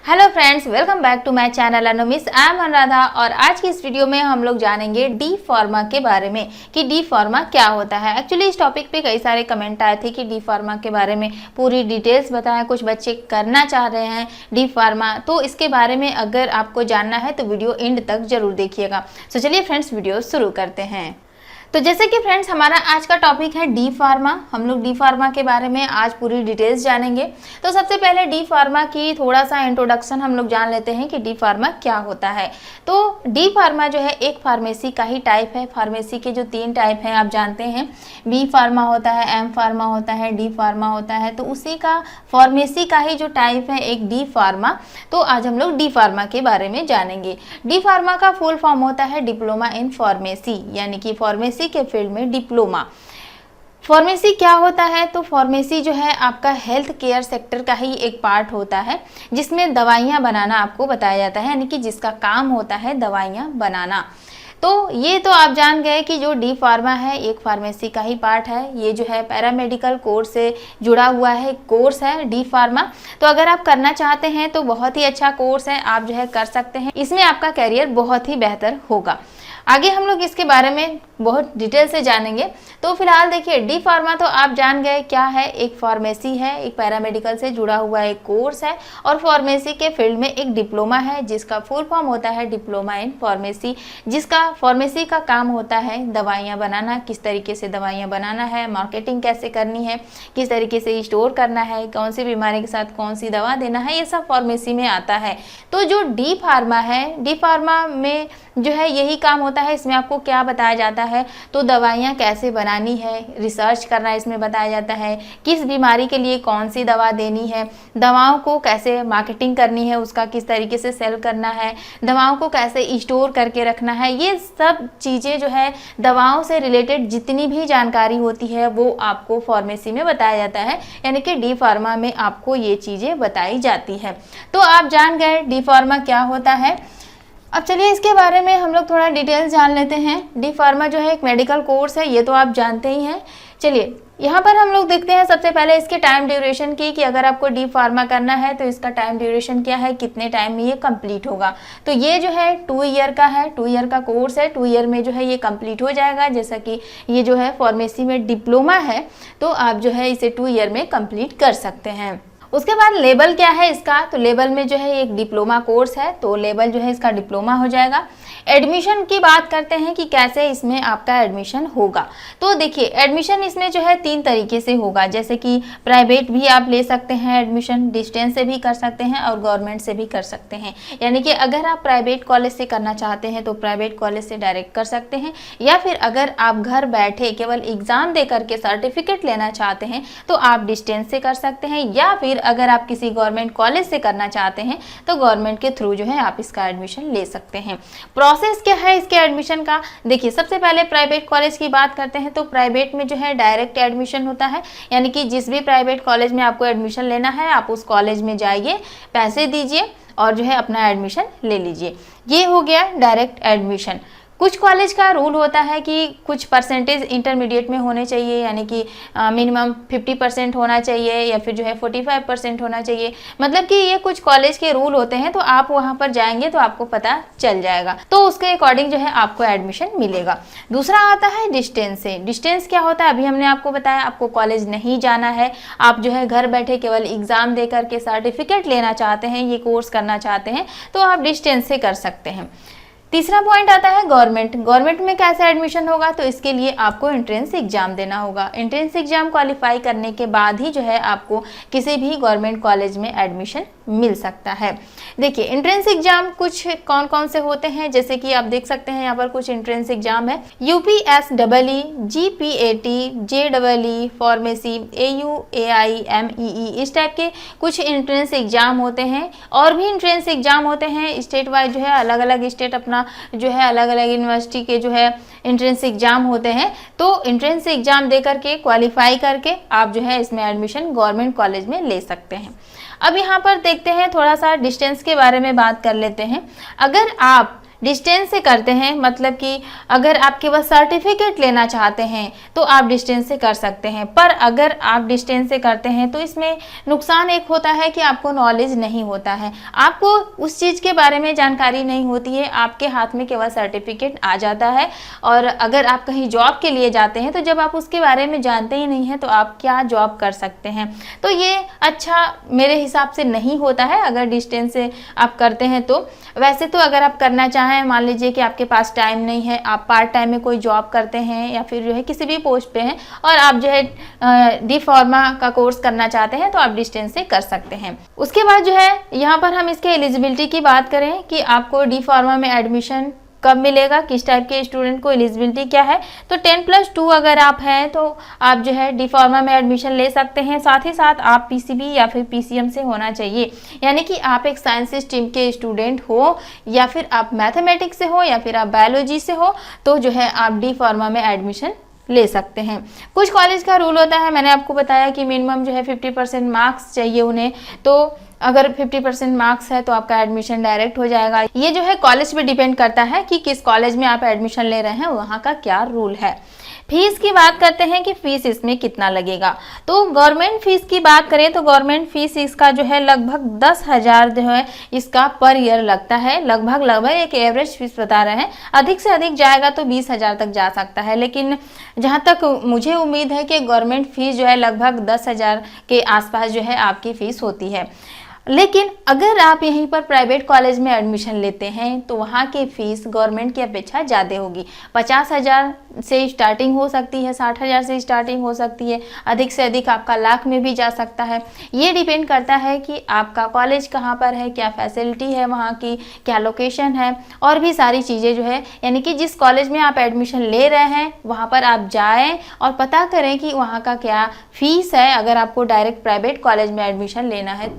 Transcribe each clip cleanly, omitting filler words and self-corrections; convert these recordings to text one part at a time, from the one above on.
Hello friends, welcome back to my channel अनुमिस। I am Anuradha और आज की इस वीडियो में हम लोग जानेंगे डी फार्मा के बारे में कि डी फार्मा क्या होता है। एक्चुअली इस टॉपिक पे कई सारे कमेंट आए थे कि डी फार्मा के बारे में पूरी डिटेल्स बताएं। कुछ बच्चे करना चाह रहे हैं डी फार्मा, तो इसके बारे में अगर आपको जानना है तो वीडियो एंड तक जरूर देखिएगा। तो चलिए फ्रेंड्स, वीडियो शुरू करते हैं। तो जैसे कि फ्रेंड्स हमारा आज का टॉपिक है डी फार्मा। हम लोग डी फार्मा के बारे में आज पूरी डिटेल्स जानेंगे। तो सबसे पहले डी फार्मा की थोड़ा सा इंट्रोडक्शन हम लोग जान लेते हैं कि डी फार्मा क्या होता है। तो डी फार्मा जो है एक फार्मेसी का ही टाइप है। फार्मेसी के जो 3 टाइप हैं आप जानते हैं, बी फार्मा होता है, एम फार्मा होता है, डी फार्मा होता है। तो उसी का फार्मेसी का ही जो टाइप है एक डी फार्मा। तो आज हम लोग डी फार्मा के बारे में जानेंगे। डी फार्मा का फुल फॉर्म होता है डिप्लोमा इन फार्मेसी, यानी कि फार्मेसी के फील्ड में डिप्लोमा। फार्मेसी क्या होता है? तो फार्मेसी जो है आपका हेल्थ केयर सेक्टर का ही एक पार्ट होता है, जिसमें दवाइयाँ बनाना आपको बताया जाता है, यानी कि जिसका काम होता है दवाइयाँ बनाना। तो ये तो आप जान गए कि जो डी फार्मा है एक फार्मेसी का ही पार्ट है। ये जो है पैरामेडिकल कोर्स से जुड़ा हुआ है कोर्स है डी फार्मा। तो अगर आप करना चाहते हैं तो बहुत ही अच्छा कोर्स है, आप जो है कर सकते हैं। इसमें आपका करियर बहुत ही बेहतर होगा। आगे हम लोग इसके बारे में बहुत डिटेल से जानेंगे। तो फिलहाल देखिए, डी फार्मा तो आप जान गए क्या है। एक फार्मेसी है, एक पैरामेडिकल से जुड़ा हुआ एक कोर्स है और फार्मेसी के फील्ड में एक डिप्लोमा है, जिसका फुल फॉर्म होता है डिप्लोमा इन फार्मेसी। जिसका फार्मेसी का काम होता है दवाइयाँ बनाना, किस तरीके से दवाइयाँ बनाना है, मार्केटिंग कैसे करनी है, किस तरीके से स्टोर करना है, कौन सी बीमारी के साथ कौन सी दवा देना है, ये सब फार्मेसी में आता है। तो जो डी फार्मा है, डी फार्मा में जो है यही काम होता है। इसमें आपको क्या बताया जाता है? तो दवाइयाँ कैसे बनानी है, रिसर्च करना इसमें बताया जाता है। किस बीमारी के लिए कौन सी दवा देनी है, दवाओं को कैसे मार्केटिंग करनी है, उसका किस तरीके से सेल करना है, दवाओं को कैसे स्टोर करके रखना है, ये सब चीज़ें जो है दवाओं से रिलेटेड जितनी भी जानकारी होती है वो आपको फार्मेसी में बताया जाता है, यानी कि डी फार्मा में आपको ये चीज़ें बताई जाती है। तो आप जान गए डी फार्मा क्या होता है। अब चलिए इसके बारे में हम लोग थोड़ा डिटेल्स जान लेते हैं। डी फार्मा जो है एक मेडिकल कोर्स है, ये तो आप जानते ही हैं। चलिए यहाँ पर हम लोग देखते हैं सबसे पहले इसके टाइम ड्यूरेशन की, कि अगर आपको डी फार्मा करना है तो इसका टाइम ड्यूरेशन क्या है, कितने टाइम में ये कंप्लीट होगा। तो ये जो है 2 ईयर का है, 2 ईयर का कोर्स है। 2 ईयर में जो है ये कंप्लीट हो जाएगा। जैसा कि ये जो है फार्मेसी में डिप्लोमा है, तो आप जो है इसे 2 ईयर में कंप्लीट कर सकते हैं। उसके बाद लेवल क्या है इसका? तो लेवल में जो है एक डिप्लोमा कोर्स है, तो लेवल जो है इसका डिप्लोमा हो जाएगा। एडमिशन की बात करते हैं कि कैसे इसमें आपका एडमिशन होगा। तो देखिए, एडमिशन इसमें जो है 3 तरीके से होगा। जैसे कि प्राइवेट भी आप ले सकते हैं एडमिशन, डिस्टेंस से भी कर सकते हैं और गवर्नमेंट से भी कर सकते हैं। यानी कि अगर आप प्राइवेट कॉलेज से करना चाहते हैं तो प्राइवेट कॉलेज से डायरेक्ट कर सकते हैं, या फिर अगर आप घर बैठे केवल एग्जाम दे करके सर्टिफिकेट लेना चाहते हैं तो आप डिस्टेंस से कर सकते हैं, या फिर अगर आप किसी गवर्नमेंट कॉलेज से करना चाहते हैं तो गवर्नमेंट के थ्रू जो है आप इसका एडमिशन ले सकते हैं। प्रोसेस क्या है इसके एडमिशन का? देखिए, सबसे पहले प्राइवेट कॉलेज की बात करते हैं। तो प्राइवेट में जो है डायरेक्ट एडमिशन होता है, यानी कि जिस भी प्राइवेट कॉलेज में आपको एडमिशन लेना है आप उस कॉलेज में जाइए, पैसे दीजिए और जो है अपना एडमिशन ले लीजिए। ये हो गया डायरेक्ट एडमिशन। कुछ कॉलेज का रूल होता है कि कुछ परसेंटेज इंटरमीडिएट में होने चाहिए, यानी कि मिनिमम 50% होना चाहिए, या फिर जो है 45% होना चाहिए। मतलब कि ये कुछ कॉलेज के रूल होते हैं, तो आप वहाँ पर जाएंगे तो आपको पता चल जाएगा, तो उसके अकॉर्डिंग जो है आपको एडमिशन मिलेगा। दूसरा आता है डिस्टेंस से। डिस्टेंस क्या होता है? अभी हमने आपको बताया, आपको कॉलेज नहीं जाना है, आप जो है घर बैठे केवल एग्जाम दे करके सर्टिफिकेट लेना चाहते हैं, ये कोर्स करना चाहते हैं, तो आप डिस्टेंस से कर सकते हैं। तीसरा पॉइंट आता है गवर्नमेंट। गवर्नमेंट में कैसे एडमिशन होगा? तो इसके लिए आपको एंट्रेंस एग्जाम देना होगा। एंट्रेंस एग्जाम क्वालिफाई करने के बाद ही जो है आपको किसी भी गवर्नमेंट कॉलेज में एडमिशन मिल सकता है। देखिए, एंट्रेंस एग्जाम कुछ कौन कौन से होते हैं, जैसे कि आप देख सकते हैं यहाँ पर कुछ एंट्रेंस एग्जाम है। UPSEE, GPAT, JEE, pharmacy, AU, AI, MEE, इस टाइप के कुछ एंट्रेंस एग्जाम होते हैं। और भी एंट्रेंस एग्जाम होते हैं स्टेट वाइज, जो है अलग अलग स्टेट अपना जो है अलग अलग यूनिवर्सिटी के जो है एंट्रेंस एग्जाम होते हैं। तो एंट्रेंस एग्जाम दे करके क्वालिफाई करके आप जो है इसमें एडमिशन गवर्नमेंट कॉलेज में ले सकते हैं। अब यहाँ पर देखते हैं, थोड़ा सा डिस्टेंस के बारे में बात कर लेते हैं। अगर आप डिस्टेंस से करते हैं, मतलब कि अगर आपके पास सर्टिफिकेट लेना चाहते हैं तो आप डिस्टेंस से कर सकते हैं। पर अगर आप डिस्टेंस से करते हैं तो इसमें नुकसान एक होता है कि आपको नॉलेज नहीं होता है, आपको उस चीज़ के बारे में जानकारी नहीं होती है, आपके हाथ में केवल सर्टिफिकेट आ जाता है। और अगर आप कहीं जॉब के लिए जाते हैं तो जब आप उसके बारे में जानते ही नहीं हैं तो आप क्या जॉब कर सकते हैं। तो ये अच्छा मेरे हिसाब से नहीं होता है अगर डिस्टेंस से आप करते हैं तो। वैसे तो अगर आप करना चाहें, मान लीजिए कि आपके पास टाइम नहीं है, आप पार्ट टाइम में कोई जॉब करते हैं या फिर जो है किसी भी पोस्ट पे हैं और आप जो है डी फार्मा का कोर्स करना चाहते हैं तो आप डिस्टेंस से कर सकते हैं। उसके बाद जो है यहाँ पर हम इसके एलिजिबिलिटी की बात करें कि आपको डी फार्मा में एडमिशन कब मिलेगा, किस टाइप के स्टूडेंट को एलिजिबिलिटी क्या है। तो 10+2 अगर आप हैं तो आप जो है डी फार्मा में एडमिशन ले सकते हैं। साथ ही साथ आप पीसीबी या फिर पीसीएम से होना चाहिए, यानी कि आप एक साइंस स्ट्रीम के स्टूडेंट हो या फिर आप मैथमेटिक्स से हो या फिर आप बायोलॉजी से हो तो जो है आप डी फार्मा में एडमिशन ले सकते हैं। कुछ कॉलेज का रूल होता है, मैंने आपको बताया कि मिनिमम जो है 50% मार्क्स चाहिए उन्हें, तो अगर 50% मार्क्स है तो आपका एडमिशन डायरेक्ट हो जाएगा। ये जो है कॉलेज पे डिपेंड करता है कि किस कॉलेज में आप एडमिशन ले रहे हैं, वहाँ का क्या रूल है। फीस की बात करते हैं कि फीस इसमें कितना लगेगा। तो गवर्नमेंट फीस की बात करें तो गवर्नमेंट फीस इसका जो है लगभग 10,000 जो है इसका पर ईयर लगता है। लगभग एक एवरेज फीस बता रहे हैं, अधिक से अधिक जाएगा तो 20,000 तक जा सकता है, लेकिन जहाँ तक मुझे उम्मीद है कि गवर्नमेंट फीस जो है लगभग 10,000 के आसपास जो है आपकी फीस होती है। लेकिन अगर आप यहीं पर प्राइवेट कॉलेज में एडमिशन लेते हैं तो वहाँ की फ़ीस गवर्नमेंट की अपेक्षा ज़्यादा होगी। 50,000 से स्टार्टिंग हो सकती है, 60,000 से स्टार्टिंग हो सकती है, अधिक से अधिक आपका लाख में भी जा सकता है। ये डिपेंड करता है कि आपका कॉलेज कहाँ पर है, क्या फैसिलिटी है वहाँ की, क्या लोकेशन है और भी सारी चीज़ें जो है, यानी कि जिस कॉलेज में आप एडमिशन ले रहे हैं वहाँ पर आप जाएँ और पता करें कि वहाँ का क्या फ़ीस है अगर आपको डायरेक्ट प्राइवेट कॉलेज में एडमिशन लेना है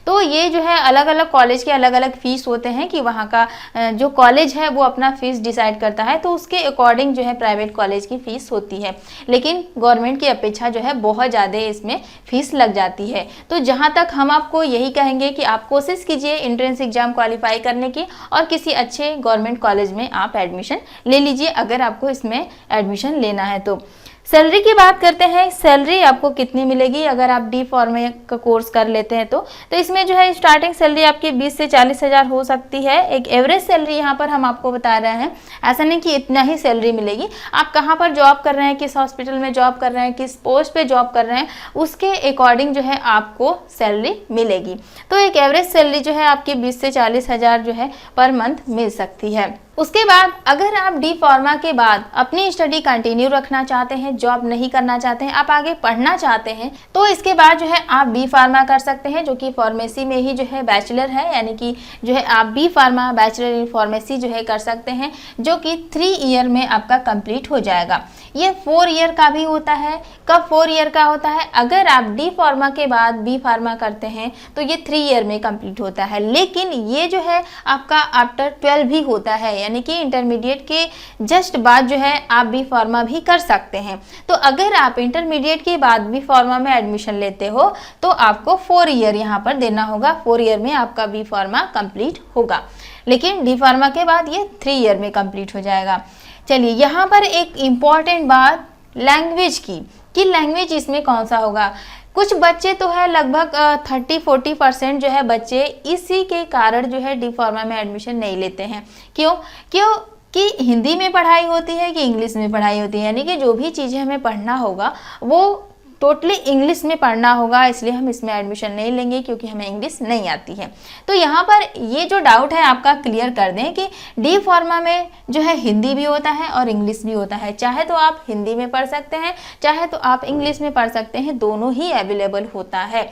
तो ये जो है अलग अलग कॉलेज के अलग अलग फीस होते हैं कि वहाँ का जो कॉलेज है वो अपना फीस डिसाइड करता है, तो उसके अकॉर्डिंग जो है प्राइवेट कॉलेज की फ़ीस होती है। लेकिन गवर्नमेंट की अपेक्षा जो है बहुत ज़्यादा इसमें फ़ीस लग जाती है। तो जहाँ तक हम आपको यही कहेंगे कि आप कोशिश कीजिए एंट्रेंस एग्जाम क्वालिफाई करने की और किसी अच्छे गवर्नमेंट कॉलेज में आप एडमिशन ले लीजिए अगर आपको इसमें एडमिशन लेना है तो। सैलरी की बात करते हैं, सैलरी आपको कितनी मिलेगी अगर आप डी फार्मा का कोर्स कर लेते हैं तो इसमें जो है स्टार्टिंग सैलरी आपकी 20 से 40,000 हो सकती है। एक एवरेज सैलरी यहाँ पर हम आपको बता रहे हैं, ऐसा नहीं कि इतना ही सैलरी मिलेगी। आप कहाँ पर जॉब कर रहे हैं, किस हॉस्पिटल में जॉब कर रहे हैं, किस पोस्ट पे जॉब कर रहे हैं, उसके अकॉर्डिंग जो है आपको सैलरी मिलेगी। तो एक एवरेज सैलरी जो है आपकी 20 से 40,000 जो है पर मंथ मिल सकती है। उसके बाद अगर आप डी फार्मा के बाद अपनी स्टडी कंटिन्यू रखना चाहते हैं, जॉब नहीं करना चाहते हैं, आप आगे पढ़ना चाहते हैं, तो इसके बाद जो है आप बी फार्मा कर सकते हैं, जो कि फार्मेसी में ही जो है बैचलर है, यानी कि जो है आप B pharma bachelor in pharmacy जो है कर सकते हैं, जो कि 3 ईयर में आपका कंप्लीट हो जाएगा। ये 4 ईयर का भी होता है। कब 4 ईयर का होता है? अगर आप डी फार्मा के बाद बी फार्मा करते हैं तो ये 3 ईयर में कंप्लीट होता है, लेकिन ये जो है आपका आफ्टर 12 भी होता है, यानी कि इंटरमीडिएट के जस्ट बाद जो है आप बी फार्मा भी कर सकते हैं। तो अगर आप इंटरमीडिएट के बाद बी फार्मा में एडमिशन लेते हो तो आपको 4 ईयर यहाँ पर देना होगा। 4 ईयर में आपका बी फार्मा कंप्लीट होगा, लेकिन डी फार्मा के बाद ये 3 ईयर में कंप्लीट हो जाएगा। चलिए यहाँ पर एक इम्पॉर्टेंट बात लैंग्वेज की, कि लैंग्वेज इसमें कौन सा होगा। कुछ बच्चे तो है लगभग 30-40% जो है बच्चे इसी के कारण जो है डी फार्मा में एडमिशन नहीं लेते हैं। क्यों कि हिंदी में पढ़ाई होती है कि इंग्लिश में पढ़ाई होती है, यानी कि जो भी चीज़ें हमें पढ़ना होगा वो टोटली इंग्लिश में पढ़ना होगा, इसलिए हम इसमें एडमिशन नहीं लेंगे क्योंकि हमें इंग्लिश नहीं आती है। तो यहाँ पर ये जो डाउट है आपका क्लियर कर दें कि डी फार्मा में जो है हिंदी भी होता है और इंग्लिश भी होता है। चाहे तो आप हिंदी में पढ़ सकते हैं, चाहे तो आप इंग्लिश में पढ़ सकते हैं, दोनों ही अवेलेबल होता है,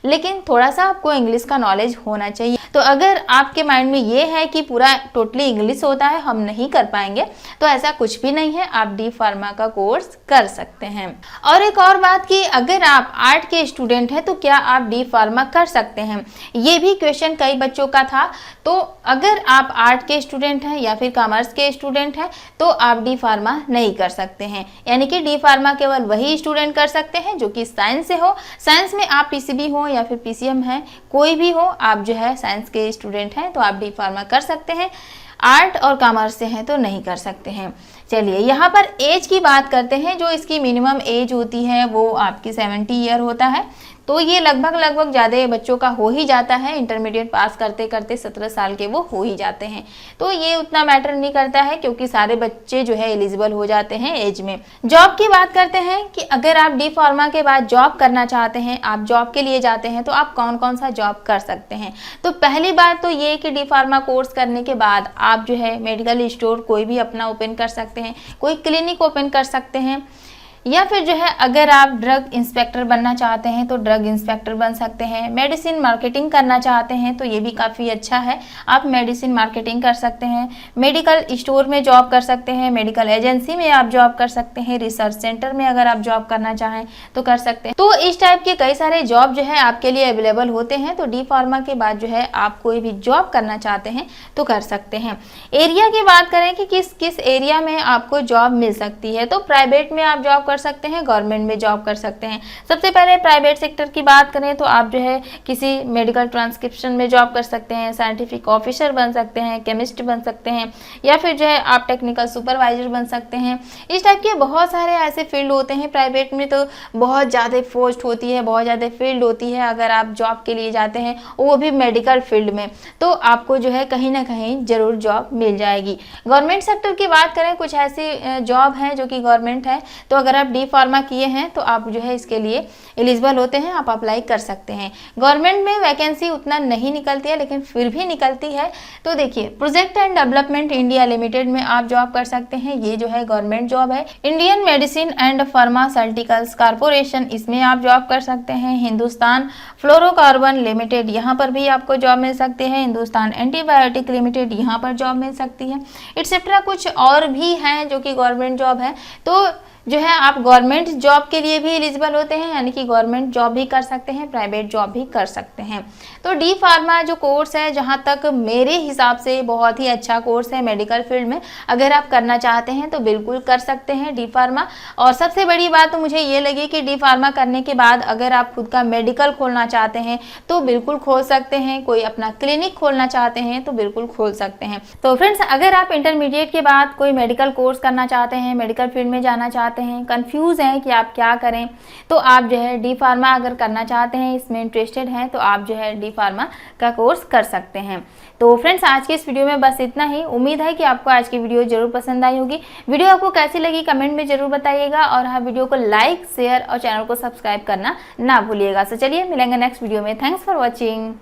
लेकिन थोड़ा सा आपको इंग्लिश का नॉलेज होना चाहिए। तो अगर आपके माइंड में ये है कि पूरा टोटली इंग्लिश होता है, हम नहीं कर पाएंगे, तो ऐसा कुछ भी नहीं है, आप डी फार्मा का कोर्स कर सकते हैं। और एक और बात कि अगर आप आर्ट के स्टूडेंट हैं तो क्या आप डी फार्मा कर सकते हैं, ये भी क्वेश्चन कई बच्चों का था। तो अगर आप आर्ट के स्टूडेंट हैं या फिर कॉमर्स के स्टूडेंट हैं तो आप डी फार्मा नहीं कर सकते हैं, यानी कि डी फार्मा केवल वही स्टूडेंट कर सकते हैं जो कि साइंस से हो। साइंस में आप पीसीबी हो या फिर पीसीएम है, कोई भी हो, आप जो है साइंस के स्टूडेंट हैं तो आप डी फार्मा कर सकते हैं। आर्ट और कॉमर्स से हैं तो नहीं कर सकते हैं। चलिए यहाँ पर एज की बात करते हैं। जो इसकी मिनिमम एज होती है वो आपकी 70 ईयर होता है। तो ये लगभग ज़्यादा बच्चों का हो ही जाता है, इंटरमीडिएट पास करते करते 17 साल के वो हो ही जाते हैं। तो ये उतना मैटर नहीं करता है क्योंकि सारे बच्चे जो है एलिजिबल हो जाते हैं एज में। जॉब की बात करते हैं कि अगर आप डी फार्मा के बाद जॉब करना चाहते हैं, आप जॉब के लिए जाते हैं, तो आप कौन कौन सा जॉब कर सकते हैं। तो पहली बात तो ये कि डी फार्मा कोर्स करने के बाद आप जो है मेडिकल स्टोर कोई भी अपना ओपन कर सकते हैं, कोई क्लिनिक ओपन कर सकते हैं, या फिर जो है अगर आप ड्रग इंस्पेक्टर बनना चाहते हैं तो ड्रग इंस्पेक्टर बन सकते हैं। मेडिसिन मार्केटिंग करना चाहते हैं तो ये भी काफ़ी अच्छा है, आप मेडिसिन मार्केटिंग कर सकते हैं। मेडिकल स्टोर में जॉब कर सकते हैं, मेडिकल एजेंसी में आप जॉब कर सकते हैं, रिसर्च सेंटर में अगर आप जॉब करना चाहें तो कर सकते हैं। तो इस टाइप के कई सारे जॉब जो है आपके लिए अवेलेबल होते हैं। तो डी फार्मा के बाद जो है आप कोई भी जॉब करना चाहते हैं तो कर सकते हैं। एरिया की बात करें कि किस किस एरिया में आपको जॉब मिल सकती है, तो प्राइवेट में आप जॉब कर सकते हैं, गवर्नमेंट में जॉब कर सकते हैं। सबसे पहले प्राइवेट सेक्टर की बात करें तो आप जो है किसी मेडिकल ट्रांसक्रिप्शन में जॉब कर सकते हैं, साइंटिफिक ऑफिसर बन सकते हैं, केमिस्ट बन सकते हैं, या फिर जो है आप टेक्निकल सुपरवाइजर बन सकते हैं। इस टाइप के बहुत सारे ऐसे फील्ड होते हैं। प्राइवेट में तो बहुत ज़्यादा पोस्ट होती है, बहुत ज़्यादा फील्ड होती है। अगर आप जॉब के लिए जाते हैं वो भी मेडिकल फील्ड में, तो आपको जो है कहीं ना कहीं ज़रूर जॉब मिल जाएगी। गवर्नमेंट सेक्टर की बात करें, कुछ ऐसी जॉब है जो कि गवर्नमेंट है, तो अगर आप डी फार्मा किए हैं तो आप जो है इसके लिए एलिजिबल होते हैं, आप अप्लाई कर सकते हैं। गवर्नमेंट में वैकेंसी उतना नहीं निकलती है लेकिन फिर भी निकलती है। तो देखिए, project and development India limited में आप जॉब कर सकते हैं, ये जो है गवर्नमेंट जॉब है। Indian medicine and pharmaceuticals corporation, इसमें आप जॉब कर सकते हैं। हिंदुस्तान फ्लोरोकार्बन लिमिटेड, यहाँ पर भी आपको जॉब मिल सकती है। हिंदुस्तान एंटीबायोटिक लिमिटेड, यहाँ पर जॉब मिल सकती है। एटसेट्रा कुछ और भी हैं जो कि गवर्नमेंट जॉब है। तो जो है आप गवर्नमेंट जॉब के लिए भी एलिजिबल होते हैं, यानी कि गवर्नमेंट जॉब भी कर सकते हैं, प्राइवेट जॉब भी कर सकते हैं। तो डी फार्मा जो कोर्स है, जहां तक मेरे हिसाब से बहुत ही अच्छा कोर्स है मेडिकल फील्ड में। अगर आप करना चाहते हैं तो बिल्कुल कर सकते हैं डी फार्मा। और सबसे बड़ी बात तो मुझे ये लगी कि डी फार्मा करने के बाद अगर आप खुद का मेडिकल खोलना चाहते हैं तो बिल्कुल खोल सकते हैं, कोई अपना क्लिनिक खोलना चाहते हैं तो बिल्कुल खोल सकते हैं। तो फ्रेंड्स, अगर आप इंटरमीडिएट के बाद कोई मेडिकल कोर्स करना चाहते हैं, मेडिकल फील्ड में जाना चाहते हैं, कंफ्यूज हैं कि आप क्या करें, तो आप जो है डी फार्मा अगर करना चाहते हैं, इसमें इंटरेस्टेड हैं, तो आप जो है डी फार्मा का कोर्स कर सकते हैं। तो फ्रेंड्स, आज के इस वीडियो में बस इतना ही। उम्मीद है कि आपको आज की वीडियो जरूर पसंद आई होगी। वीडियो आपको कैसी लगी कमेंट में जरूर बताइएगा, और हाँ, वीडियो को लाइक, शेयर और चैनल को सब्सक्राइब करना ना भूलिएगा। तो चलिए मिलेंगे नेक्स्ट वीडियो में। Thanks for watching.